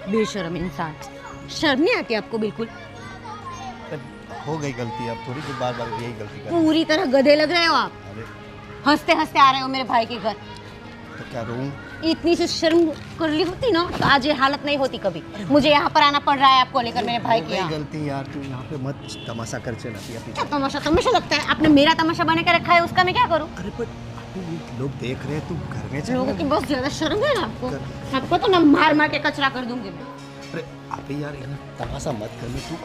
बेशर्म इंसान, शर्म नहीं आती आपको बिल्कुल? हो गई गलती, अब थोड़ी देर बार बार यही गलती कर। पूरी तरह गधे लग रहे हो आप। अरे हंसते हंसते आ रहे हो मेरे भाई के घर। तो क्या रोऊं? इतनी सी शर्म कर ली होती ना तो आज ये हालत नहीं होती कभी। मुझे यहाँ पर आना पड़ रहा है आपको लेकर मेरे भाई के यहाँ। गलती यार, तू यहाँ पे मत तमाशा कर चला क्या तमाशा तमाशा लगता है? आपने मेरा तमाशा बना के रखा है, उसका मैं क्या करूँ? अरे पर लोग देख रहे हैं, तू घर में चल। लोगों की बहुत ज्यादा शर्म है ना आपको? आपको तो ना मार मार के कचरा कर दूंगी मैं। अरे अबे यार तमाशा मत कर। तू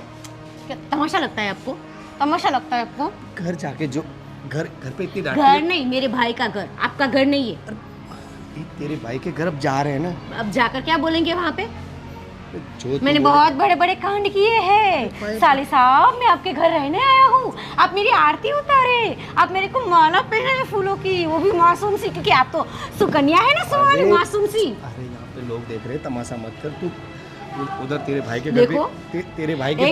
क्या तमाशा लगता है आपको? तमाशा लगता है आपको? घर जाके जो घर पे इतनी डांट। घर नहीं, मेरे भाई का घर, आपका घर नहीं है। तेरे भाई के घर अब जा रहे हैं ना, अब जाकर क्या बोलेंगे वहाँ पे? जो मैंने बहुत बड़े बड़े कांड किए हैं साले साहब। मैं आपके घर रहने आया हूँ, आप मेरी आरती उतारे, आप मेरे को माला पहनाए फूलों की, वो भी मासूम सी, क्योंकि आप तो सुकन्या है ना सुहानी, मासूम सी। अरे यहाँ पे लोग देख रहे हैं, तमाशा मत कर। तू उधर तेरे भाई के घर देखो, तेरे भाई के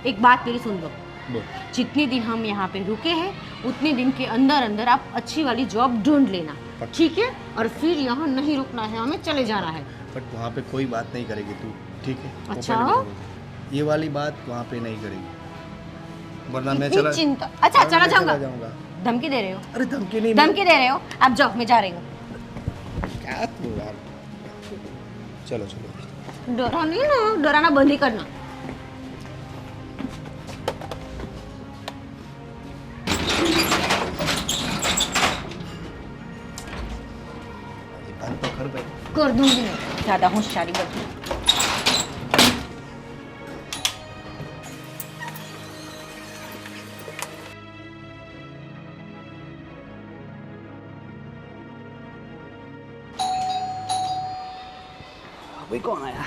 एक बात मेरी सुन लो। जितने दिन हम यहाँ पे रुके हैं उतने दिन के अंदर अंदर आप अच्छी वाली जॉब ढूंढ लेना, ठीक है? और फिर यहाँ नहीं रुकना है, हमें चले जाना है। बट वहाँ पे कोई बात नहीं करेगी तू, ठीक है? अच्छा, ये वाली बात वहाँ पे नहीं करेगी, वरना मैं चला चिंता। अच्छा, चला जाऊंगा। धमकी दे रहे हो? अरे धमकी नहीं, धमकी दे रहे हो? आप जाओ, मैं जा रही हूँ। क्या तू यार, चलो चलो। डरा नहीं ना, डराना बंद ही करना। बंद तो कर भाई। कर दूंगी मैं, ज्यादा होशियारी बरती। अभी कौन आया?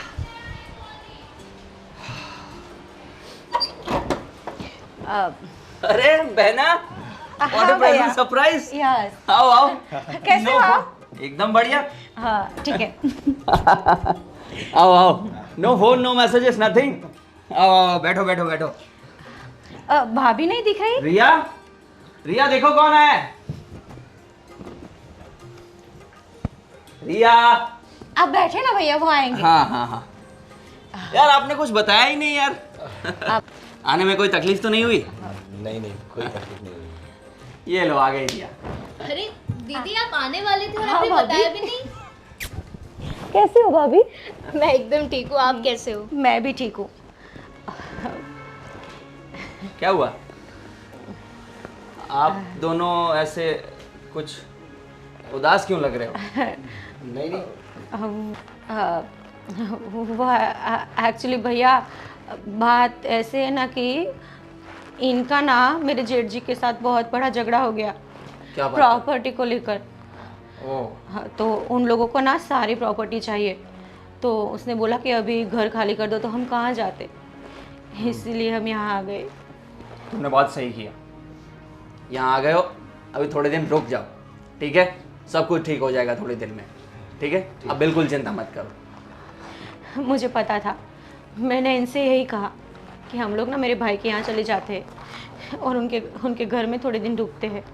अरे बहना, हाँ भैया, सरप्राइज। यस। आओ आओ। कैसे हो आप? एकदम बढ़िया। हाँ ठीक है। आओ आओ। No phone, no messages, nothing. आओ आओ, बैठो बैठो बैठो। भाभी नहीं दिख रही? रिया, रिया देखो कौन है। रिया। आप बैठे ना भैया, वो आएंगे। हाँ हाँ हाँ। यार आपने कुछ बताया ही नहीं यार। आप आने में कोई तकलीफ तो नहीं हुई? नहीं नहीं, कोई तकलीफ नहीं हुई। ये लो आ गई रिया। अरे दीदी, आप आने वाले थे और हाँ, आपने भाभी। बताया भी नहीं। कैसे हो भाभी? मैं एकदम ठीक हूँ, आप कैसे हो? मैं भी ठीक हूँ। क्या हुआ? आप दोनों ऐसे कुछ उदास क्यों लग रहे हो? नहीं नहीं, वो एक्चुअली भैया बात ऐसे है ना कि इनका ना मेरे जेठ जी के साथ बहुत बड़ा झगड़ा हो गया। क्या बात? प्रॉपर्टी को लेकर। ओह, हाँ, तो उन लोगों को ना सारी प्रॉपर्टी चाहिए, तो उसने बोला कि अभी घर खाली कर दो, तो हम कहाँ जाते, इसीलिए हम यहाँ आ गए। तुमने बहुत सही किया, यहाँ आ गए हो। अभी थोड़े दिन रुक जाओ, ठीक है? सब कुछ ठीक हो जाएगा थोड़ी देर में, ठीक है? अब बिल्कुल चिंता मत करो। मुझे पता था, मैंने इनसे यही कहा कि हम लोग ना मेरे भाई के यहाँ चले जाते हैं और उनके घर में थोड़े दिन रुकते हैं,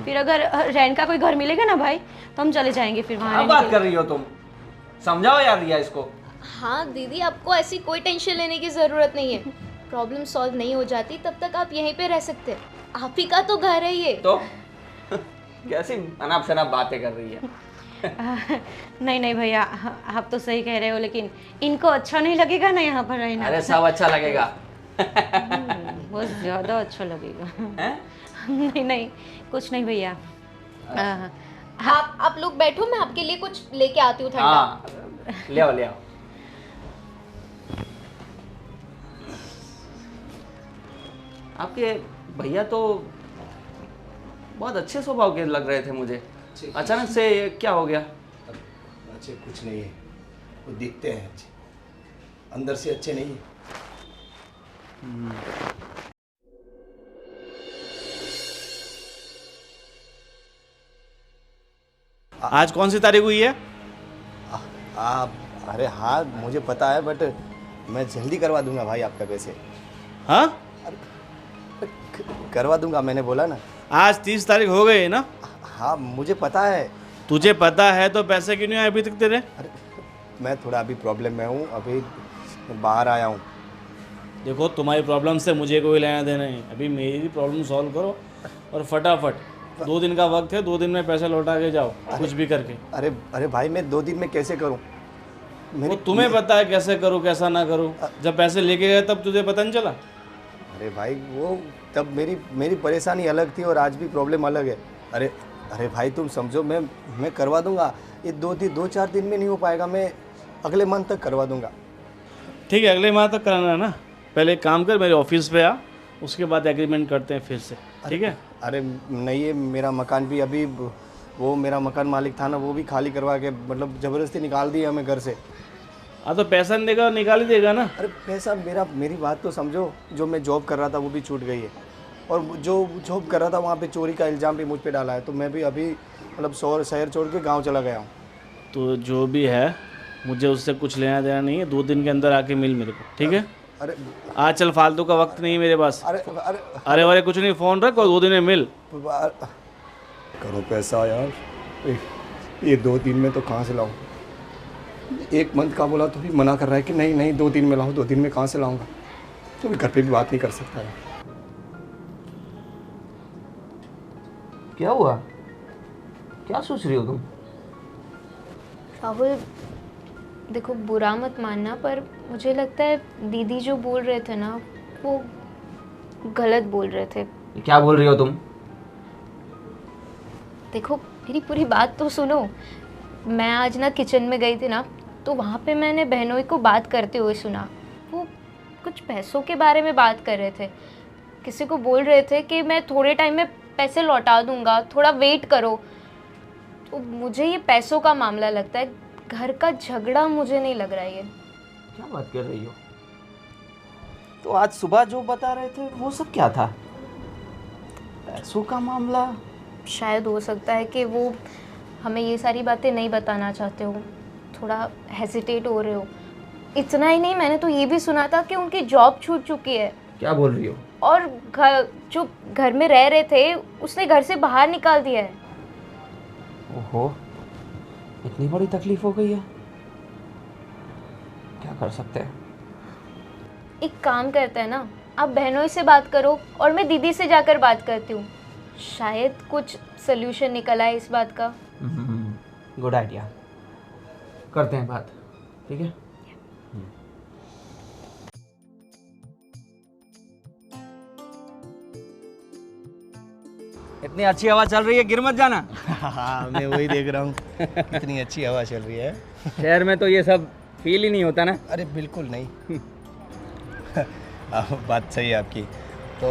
फिर अगर रेंट का कोई घर मिलेगा ना भाई तो हम चले जाएंगे फिर वहाँ क्या रहने बात के कर रही हो तुम? समझाओ यार रिया इसको। हाँ दीदी, आपको ऐसी कोई टेंशन लेने की ज़रूरत नहीं है। प्रॉब्लम सॉल्व नहीं हो जाती तब तक आप यहीं पे रह सकते हैं। आप ही का तो घर है ये। तो कैसी अनाप शनाप बातें कर रही है? लिए। नहीं नहीं भैया, आप तो सही कह रहे हो, लेकिन इनको अच्छा नहीं लगेगा ना यहाँ पर रहना। अरे सब अच्छा लगेगा। बहुत ज़्यादा अच्छा लगेगा। हैं? नहीं नहीं, कुछ नहीं भैया। आप लोग बैठो, मैं आपके लिए कुछ लेके आती हूँ ठंडा। हाँ, ले आओ ले आओ। आपके भैया तो बहुत अच्छे स्वभाव के लग रहे थे मुझे, अचानक से ये क्या हो गया? अच्छे कुछ नहीं है, वो दिखते हैं अच्छे, अंदर से अच्छे नहीं है। आज कौन सी तारीख हुई है? अरे हाँ मुझे पता है, बट मैं जल्दी करवा दूंगा भाई आपका पैसे। हाँ, करवा दूंगा, मैंने बोला ना। आज 30 तारीख हो गई है ना? हाँ मुझे पता है। तुझे पता है तो पैसे क्यों नहीं आए अभी तक तेरे? अरे मैं थोड़ा अभी प्रॉब्लम में हूँ, अभी बाहर आया हूँ। देखो तुम्हारी प्रॉब्लम से मुझे कोई लेना देना नहीं, अभी मेरी प्रॉब्लम सॉल्व करो और फटाफट 2 दिन का वक्त है, 2 दिन में पैसे लौटा के जाओ कुछ भी करके। अरे अरे भाई मैं 2 दिन में कैसे करूँ? वो तुम्हें पता है कैसे करूँ कैसा ना करूँ, जब पैसे लेके गए तब तुझे पता नहीं चला? अरे भाई वो तब मेरी परेशानी अलग थी और आज भी प्रॉब्लम अलग है। अरे अरे भाई तुम समझो, मैं करवा दूंगा, ये 2-4 दिन में नहीं हो पाएगा, मैं अगले मंथ तक करवा दूंगा। ठीक है, अगले माह तक कराना है ना? पहले एक काम कर, मेरे ऑफिस पे आ, उसके बाद एग्रीमेंट करते हैं फिर से, ठीक है? अरे नहीं, ये मेरा मकान भी अभी, वो मेरा मकान मालिक था ना, वो भी खाली करवा के मतलब ज़बरदस्ती निकाल दिया हमें घर से। हाँ तो पैसा नहीं देगा, निकाल ही देगा ना। अरे पैसा मेरी बात तो समझो, जो मैं जॉब कर रहा था वो भी छूट गई है, और जो जॉब कर रहा था वहाँ पे चोरी का इल्ज़ाम भी मुझ पे डाला है, तो मैं भी अभी मतलब शहर छोड़ के गाँव चला गया हूँ। तो जो भी है मुझे उससे कुछ लेना देना नहीं है, 2 दिन के अंदर आके मिल मेरे को, ठीक है? अरे आज चल, फालतू का वक्त नहीं है मेरे पास। अरे अरे अरे वारे कुछ नहीं, फ़ोन रख और 2 दिन में मिल। करो पैसा यार, ये 2 दिन में तो कहाँ से लाऊं? 1 मंथ का बोला तो भी मना कर रहा है कि नहीं 2 दिन में लाओ, 2 दिन में कहाँ से लाऊंगा? तो भी घर पे भी बात नहीं कर सकता है। क्या हुआ? क्या सोच रही हो तुम? राहुल देखो, बुरा मत मानना, पर मुझे लगता है दीदी जो बोल रहे थे ना वो गलत बोल रहे थे। क्या बोल रही हो तुम? देखो मेरी पूरी बात तो सुनो। मैं आज ना किचन में गई थी ना, तो वहाँ पे मैंने बहनोई को बात करते हुए सुना। वो कुछ पैसों के बारे में बात कर रहे थे, किसी को बोल रहे थे कि मैं थोड़े टाइम में पैसे लौटा दूंगा, थोड़ा वेट करो। तो मुझे ये पैसों का मामला लगता है, घर का झगड़ा मुझे नहीं लग रहा है ये। क्या बात कर रही हो? तो आज सुबह जो बता रहे थे वो सब क्या था? पैसों का मामला? शायद हो सकता है कि वो हमें ये सारी बातें नहीं बताना चाहते हो, थोड़ा हेजिटेट हो रहे हो। इतना ही नहीं, मैंने तो ये भी सुना था कि उनकी जॉब छूट चुकी है। क्या बोल रही हो? और जो घर में रह रहे थे उसने घर से बाहर निकाल दिया है। ओहो, इतनी बड़ी तकलीफ हो गई है। क्या कर सकते हैं? एक काम करते हैं ना, आप बहनोई से बात करो और मैं दीदी से जाकर बात करती हूँ, शायद कुछ सल्यूशन निकल आए इस बात का। गुड आइडिया, करते हैं बात, ठीक है? इतनी अच्छी हवा चल रही है, गिर मत जाना। हाँ मैं वही देख रहा हूँ, कितनी अच्छी हवा चल रही है। शहर में तो ये सब फील ही नहीं होता ना। अरे बिल्कुल नहीं। बात सही है आपकी। तो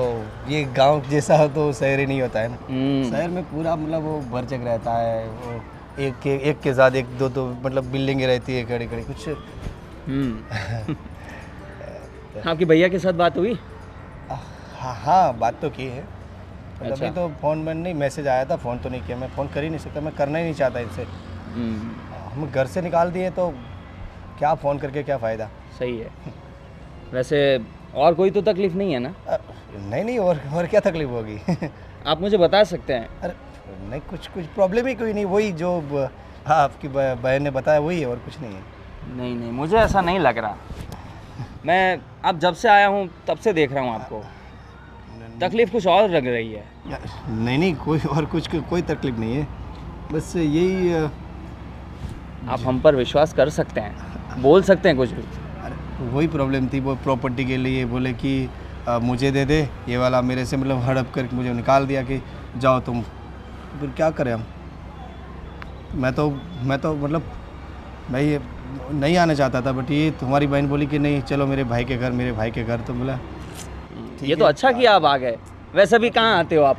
ये गांव जैसा तो शहर ही नहीं होता है ना। शहर में पूरा मतलब वो भरचक रहता है, वो एक के साथ एक दो मतलब बिल्डिंगें रहती है खड़ी खड़ी कुछ। आपकी भैया के साथ बात हुई? हाँ बात तो की है, अच्छा। अभी तो फ़ोन में नहीं, मैसेज आया था, फ़ोन तो नहीं किया, मैं फ़ोन कर ही नहीं सकता, मैं करना ही नहीं चाहता इनसे। हम घर से निकाल दिए तो क्या फ़ोन करके क्या फ़ायदा। सही है। वैसे और कोई तो तकलीफ नहीं है ना? नहीं और क्या तकलीफ होगी। आप मुझे बता सकते हैं? अरे नहीं, कुछ प्रॉब्लम ही कोई नहीं, वही जो हाँ आपकी बहन ने बताया वही है, और कुछ नहीं है। नहीं, मुझे ऐसा नहीं लग रहा। मैं अब जब से आया हूँ तब से देख रहा हूँ आपको, तकलीफ कुछ और लग रही है। नहीं कोई तकलीफ नहीं है, बस यही आप हम पर विश्वास कर सकते हैं, बोल सकते हैं कुछ भी। अरे वही प्रॉब्लम थी, वो प्रॉपर्टी के लिए बोले कि मुझे दे दे, ये वाला मेरे से मतलब हड़प करके मुझे निकाल दिया कि जाओ तुम। फिर क्या करें हम? मैं तो मतलब मैं ये नहीं आना चाहता था, बट ये तुम्हारी बहन बोली कि नहीं चलो मेरे भाई के घर, तो बोला ये तो अच्छा किया आप आ गए। वैसे भी कहाँ आते हो आप?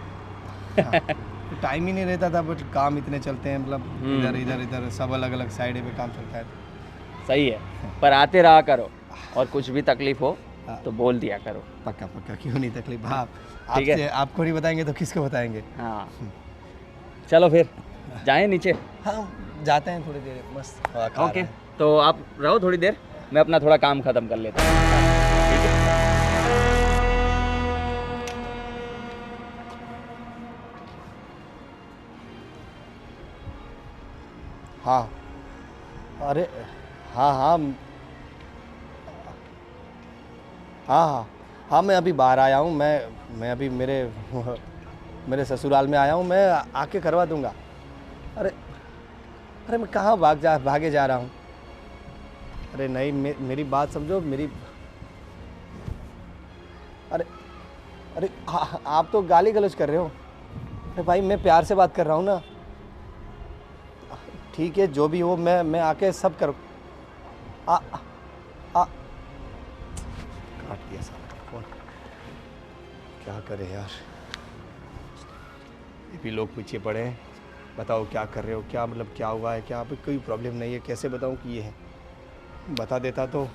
टाइम ही नहीं रहता था, बट काम इतने चलते हैं, मतलब इधर सब अलग अलग साइड पे काम चलता है। सही है, पर आते रहा करो, और कुछ भी तकलीफ हो तो बोल दिया करो। पक्का क्यों नहीं तकलीफ। हाँ ठीक है। आपसे आपको नहीं बताएंगे तो किसको बताएंगे। हाँ चलो फिर जाएं नीचे। हाँ जाते हैं, थोड़ी देर मस्त हवा खा ओके, रहे हैं। तो आप रहो थोड़ी देर, मैं अपना थोड़ा काम ख़त्म कर लेता हूँ। हाँ अरे हाँ हाँ हाँ हाँ हाँ, मैं अभी बाहर आया हूँ। मैं अभी मेरे ससुराल में आया हूँ। मैं आके करवा दूँगा। अरे अरे मैं कहाँ भागे जा रहा हूँ। अरे नहीं, मेरी बात समझो मेरी। अरे अरे आप तो गाली गलौज कर रहे हो। अरे भाई मैं प्यार से बात कर रहा हूँ ना। ठीक है, जो भी हो मैं आके सब करूँ। काट दिया साला फोन। क्या करे यार, ये भी लोग पीछे पड़े हैं। बताओ क्या कर रहे हो, क्या मतलब क्या हुआ है, क्या कोई प्रॉब्लम नहीं है, कैसे बताऊं कि ये है। बता देता तो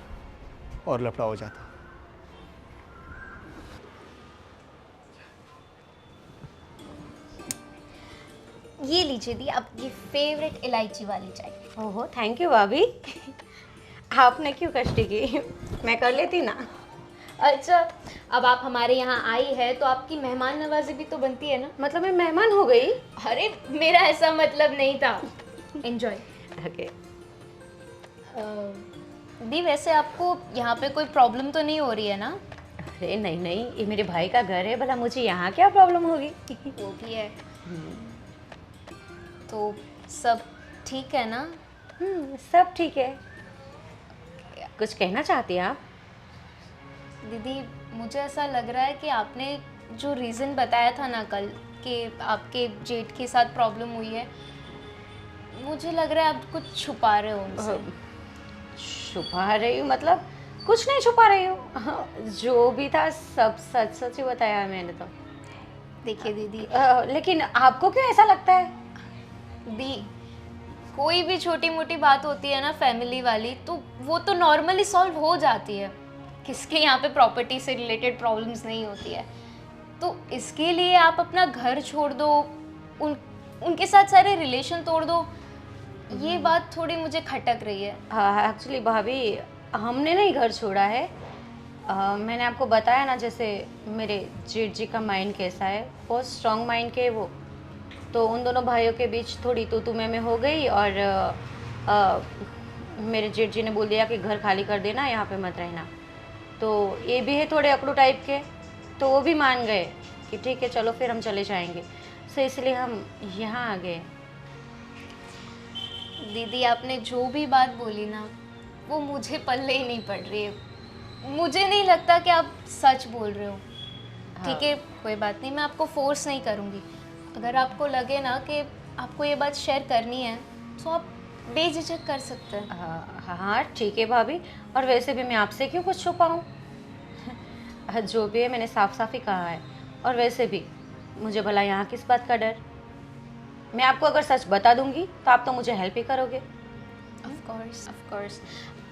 और लफड़ा हो जाता। ये लीजिए दी आपकी फेवरेट इलायची वाली चाय। ओहो, थैंक यू भाभी। आपने क्यों कष्टी की, मैं कर लेती ना। अच्छा, अब आप हमारे यहाँ आई है तो आपकी मेहमान नवाजी भी तो बनती है ना। मतलब मैं मेहमान हो गई? अरे मेरा ऐसा मतलब नहीं था। एंजॉय। ओके। दी वैसे आपको यहाँ पे कोई प्रॉब्लम तो नहीं हो रही है ना? अरे नहीं नहीं, ये मेरे भाई का घर है, भला मुझे यहाँ क्या प्रॉब्लम होगी। वो भी है। तो सब ठीक है ना? सब ठीक है। कुछ कहना चाहती हैं आप? दीदी मुझे ऐसा लग रहा है कि आपने जो रीज़न बताया था ना कल कि आपके जेठ के साथ प्रॉब्लम हुई है, मुझे लग रहा है आप कुछ छुपा रहे हो उनसे। छुपा रही हूँ मतलब? कुछ नहीं छुपा रही हूँ। जो भी था सब सच सच ही बताया है मैंने तो। देखिए दीदी, लेकिन आपको क्यों ऐसा लगता है? दी कोई भी छोटी मोटी बात होती है ना फैमिली वाली, तो वो तो नॉर्मली सॉल्व हो जाती है। किसके यहाँ पे प्रॉपर्टी से रिलेटेड प्रॉब्लम्स नहीं होती है। तो इसके लिए आप अपना घर छोड़ दो, उनके साथ सारे रिलेशन तोड़ दो, ये बात थोड़ी मुझे खटक रही है। एक्चुअली भाभी, हमने नहीं घर छोड़ा है। मैंने आपको बताया ना, जैसे मेरे जेठ जी का माइंड कैसा है, बहुत स्ट्रॉन्ग माइंड के वो। तो उन दोनों भाइयों के बीच थोड़ी तू में हो गई और मेरे जेठ जी ने बोल दिया कि घर खाली कर देना, यहाँ पे मत रहना। तो ये भी है थोड़े अकड़ू टाइप के, तो वो भी मान गए कि ठीक है चलो फिर हम चले जाएंगे। सो इसलिए हम यहाँ आ गए। दीदी आपने जो भी बात बोली ना, वो मुझे पल्ले ही नहीं पड़ रही है। मुझे नहीं लगता कि आप सच बोल रहे हो। ठीक है, कोई बात नहीं, मैं आपको फोर्स नहीं करूँगी। अगर आपको लगे ना कि आपको ये बात शेयर करनी है तो आप बेझिझक कर सकते हैं। हाँ ठीक है भाभी, और वैसे भी मैं आपसे क्यों कुछ छुपाऊँ। जो भी है मैंने साफ साफ ही कहा है। और वैसे भी मुझे भला यहाँ किस बात का डर। मैं आपको अगर सच बता दूंगी तो आप तो मुझे हेल्प ही करोगे। ऑफ कोर्स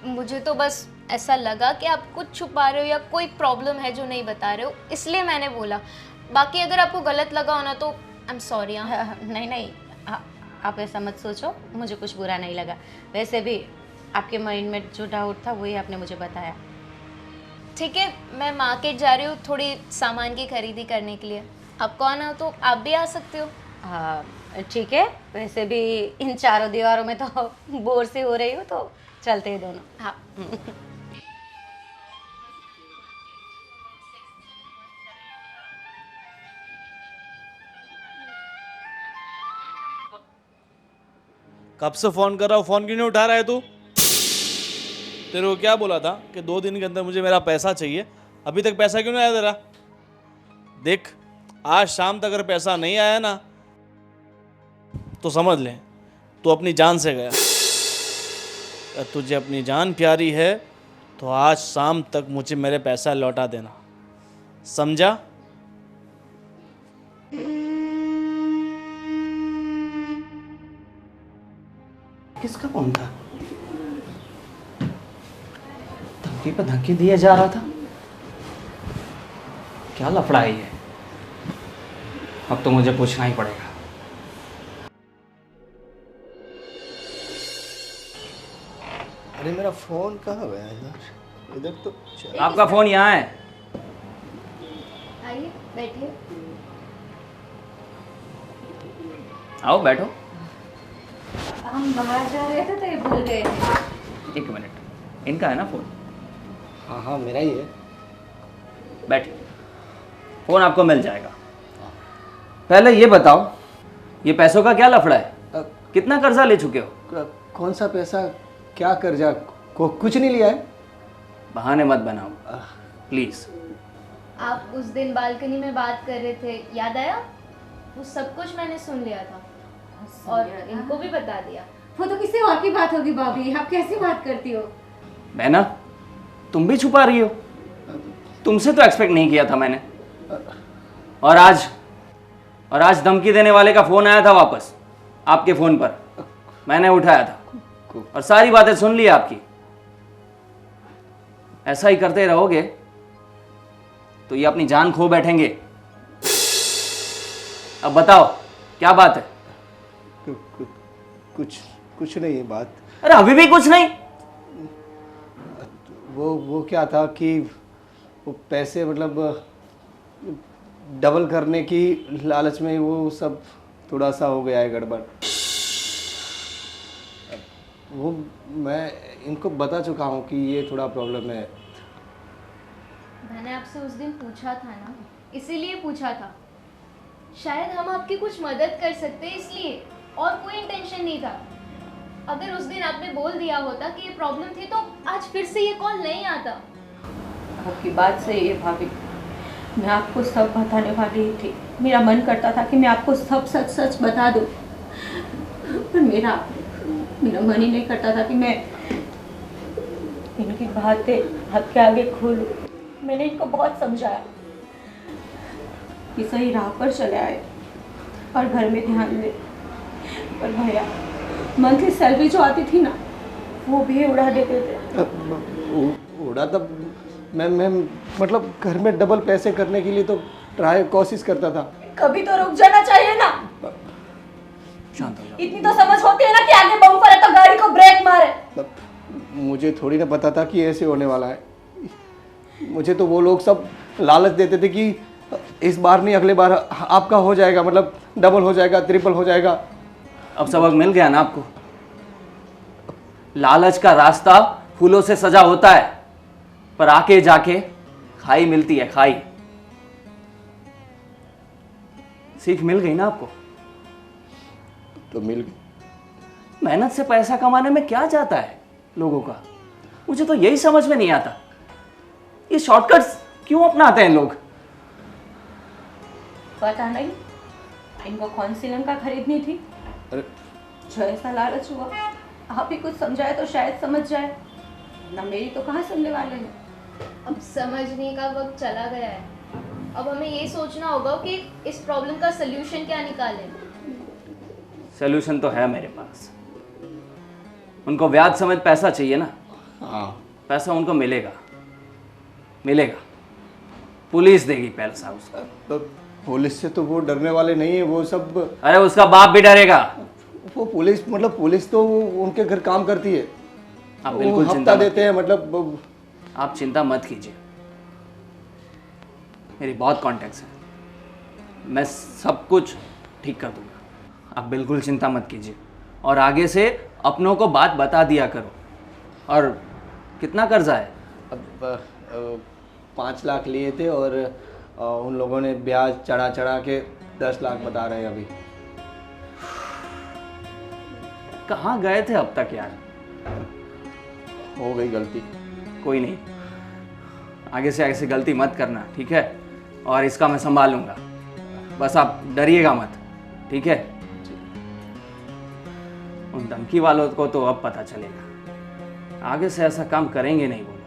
मुझे तो बस ऐसा लगा कि आप कुछ छुपा रहे हो या कोई प्रॉब्लम है जो नहीं बता रहे हो, इसलिए मैंने बोला। बाकी अगर आपको गलत लगा हो ना तो आई एम सॉरी। नहीं नहीं, आप ऐसा मत सोचो, मुझे कुछ बुरा नहीं लगा। वैसे भी आपके माइंड में जो डाउट था वही आपने मुझे बताया। ठीक है, मैं मार्केट जा रही हूँ थोड़ी सामान की खरीदी करने के लिए। आपको आना हो तो आप भी आ सकते हो। हाँ ठीक है, वैसे भी इन चारों दीवारों में तो बोर से हो रही हूँ, तो चलते हैं दोनों। हाँ। कब से फ़ोन कर रहा हूँ, फ़ोन क्यों नहीं उठा रहा है तू? तेरे को क्या बोला था कि 2 दिन के अंदर मुझे मेरा पैसा चाहिए, अभी तक पैसा क्यों नहीं आया तेरा? देख, आज शाम तक अगर पैसा नहीं आया ना तो समझ ले तू अपनी जान से गया। अगर तुझे अपनी जान प्यारी है तो आज शाम तक मुझे मेरे पैसा लौटा देना, समझा? किसका फोन था? धमकी पे धमकी दिया जा रहा था। क्या लफड़ा है ये? अब तो मुझे पूछना ही पड़ेगा। अरे मेरा फ़ोन कहाँ गया यार? इधर तो आपका फोन यहाँ है। आइए बैठिए। आओ बैठो। हम बाहर जा रहे थे तो ये भूल गए थे। एक मिनट, इनका है ना फ़ोन? हाँ हाँ मेरा ही है। बैठिए, फ़ोन आपको मिल जाएगा। पहले ये बताओ, ये पैसों का क्या लफड़ा है? कितना कर्जा ले चुके हो? कौन सा पैसा, क्या कर्जा? कुछ नहीं लिया है। बहाने मत बनाओ प्लीज़। आप उस दिन बालकनी में बात कर रहे थे, याद आया? वो सब कुछ मैंने सुन लिया था और इनको भी बता दिया। वो तो किसी और की बात होगी भाभी, आप कैसी बात करती हो? बहना, तुम भी छुपा रही हो? तुमसे तो एक्सपेक्ट नहीं किया था मैंने। और आज धमकी देने वाले का फ़ोन आया था वापस आपके फ़ोन पर, मैंने उठाया था और सारी बातें सुन ली आपकी। ऐसा ही करते रहोगे तो ये अपनी जान खो बैठेंगे। अब बताओ क्या बात है? कुछ नहीं है बात। अरे अभी भी कुछ नहीं? वो क्या था कि वो पैसे मतलब डबल करने की लालच में वो सब थोड़ा सा हो गया है गड़बड़। वो मैं इनको बता चुका हूँ कि ये थोड़ा प्रॉब्लम है। मैंने आपसे उस दिन पूछा था ना, इसीलिए पूछा था। शायद हम आपकी कुछ मदद कर सकते हैं इसलिए, और कोई इंटेंशन नहीं था। अगर उस दिन आपने बोल दिया होता कि ये प्रॉब्लम थी तो आज फिर से ये कॉल नहीं आता। आपकी बात सही है भाभी, मैं आपको सब बताने वाली ही थी। मेरा मन करता था कि मैं आपको सब सच सच बता दूं, पर मेरा मन ही नहीं करता था कि मैं इनकी बातें आपके आगे खोलूं। मैंने इनको बहुत समझाया कि सही राह पर चले आए और घर में ध्यान दे, पर भैया मंथली सैलरी जो आती थी ना, वो भी उड़ा देते थे। उड़ा तब मैं मतलब घर में डबल पैसे करने के लिए तो कोशिश करता था। कभी तो रुक जाना चाहिए ना। शांत हो जाओ। इतनी तो समझ होती है ना कि आगे बम्पर है तो गाड़ी को ब्रेक मारे। मुझे थोड़ी ना पता था कि ऐसे होने वाला है। मुझे तो वो लोग सब लालच देते थे कि इस बार नहीं अगले बार आपका हो जाएगा, मतलब डबल हो जाएगा, ट्रिपल हो जाएगा। अब सबक मिल गया ना आपको? लालच का रास्ता फूलों से सजा होता है, पर आके जाके खाई मिलती है, खाई। सीख मिल गई ना आपको? तो मिल गई। मेहनत से पैसा कमाने में क्या जाता है लोगों का? मुझे तो यही समझ में नहीं आता, ये शॉर्टकट्स क्यों अपनाते हैं लोग? पता नहीं इनको कौन सी लंका खरीदनी थी। अरे जो ऐसा लालच हुआ, आप ही कुछ समझाए तो शायद समझ जाए, ना मेरी तो कहाँ सुनने वाले हैं। अब समझने का वक्त चला गया है। अब हमें ये सोचना होगा कि इस प्रॉब्लम का सल्यूशन क्या निकालें। सॉल्यूशन तो है मेरे पास। उनको ब्याज समेत पैसा चाहिए ना? हाँ, पैसा उनको मिलेगा, मिलेगा। पुलिस देगी पैसा उसका। तो पुलिस से तो वो डरने वाले नहीं है, वो सब। अरे उसका बाप भी डरेगा। वो पुलिस मतलब पुलिस तो उनके घर काम करती है। आप वो बिल्कुल हफ्ता चिंता मत देते हैं, मतलब आप चिंता मत कीजिए, मेरी बहुत कॉन्टैक्ट्स हैं, मैं सब कुछ ठीक कर दूंगा। आप बिल्कुल चिंता मत कीजिए और आगे से अपनों को बात बता दिया करो। और कितना कर्जा है? अब 5 लाख लिए थे और उन लोगों ने ब्याज चढ़ा के 10 लाख बता रहे हैं अभी। कहाँ गए थे अब तक यार? हो गई गलती। कोई नहीं, आगे से ऐसी गलती मत करना, ठीक है? और इसका मैं संभालूंगा, बस आप डरिएगा मत, ठीक है? उन धमकी वालों को तो अब पता चलेगा, आगे से ऐसा काम करेंगे नहीं वो।